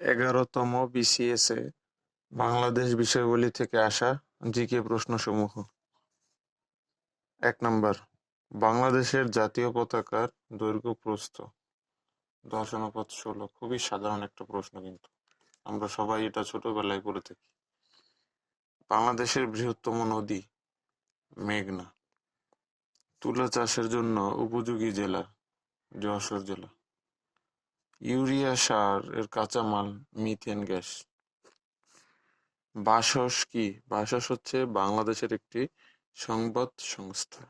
11তম বিসিএস-এ বাংলাদেশ বিষয়াবলী থেকে আসা GK প্রশ্নসমূহ। ১ number, বাংলাদেশের জাতীয় পতাকার দৈর্ঘ্য প্রস্থ 10:16। খুবই সাধারণ একটা প্রশ্ন, কিন্তু আমরা সবাই এটা ছোটবেলায় পড়ে থাকি। বাংলাদেশের বৃহত্তম নদী মেঘনা। তুলা চাষের জন্য উপযোগী জেলা যশোর জেলা। ইউরিয়া সার এর কাঁচামাল মিথেন গ্যাস। বাসস কি? বাসস হচ্ছে বাংলাদেশের একটি সংবাদ সংস্থা।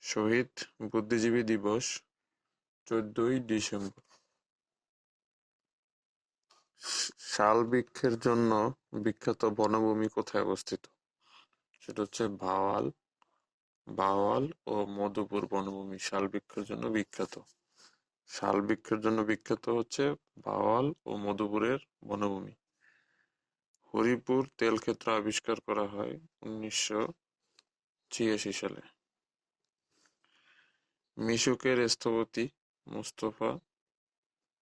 শহীদ বুদ্ধিজীবী দিবস 14ই ডিসেম্বর। শাল বৃক্ষের জন্য বিখ্যাত বনভূমি কোথায় অবস্থিত? সেটা হচ্ছে ভাওয়াল ও মধুপুর বনভূমি শাল বৃক্ষের জন্য বিখ্যাত। শাল বৃক্ষের জন্য বিখ্যাত হচ্ছে ভাওয়াল ও মধুপুরের বনভূমি। হরিপুর তেল ক্ষেত্র আবিষ্কার করা হয় 1986 সালে। মিশুকের স্থপতি মোস্তফা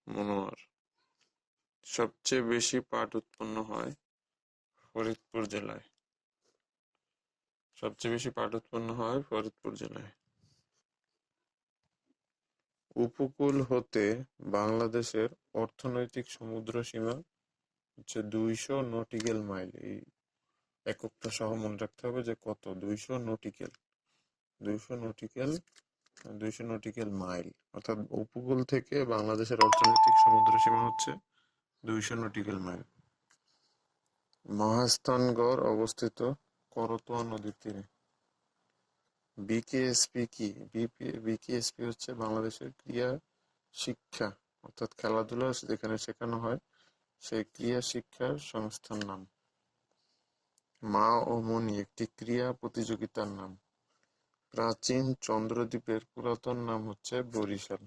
মনোয়ার। সবচেয়ে বেশি পাট উৎপন্ন হয় ফরিদপুর জেলায়। উপকূল হতে বাংলাদেশের অর্থনৈতিক সমুদ্র সীমা হচ্ছে 200 নটিক্যাল মাইল। এই এককটা সহ মনে রাখতে হবে যে কত, 200 নটিক্যাল মাইল, অর্থাৎ উপকূল থেকে বাংলাদেশের অর্থনৈতিক সমুদ্র সীমা হচ্ছে 200 নটিক্যাল মাইল। মহাস্থানগড় অবস্থিত করতোয়া নদীর তীরে। বিকেএসপি কি? বিকেএসপি হচ্ছে বাংলাদেশের ক্রীড়া শিক্ষা অর্থাৎ খেলাধুলা যেখানে শেখানো হয় সেই ক্রীড়া শিক্ষার সংস্থার নাম। মা ও মণি একটি ক্রীড়া প্রতিযোগিতার নাম। প্রাচীন চন্দ্রদ্বীপের পুরাতন নাম হচ্ছে বরিশাল।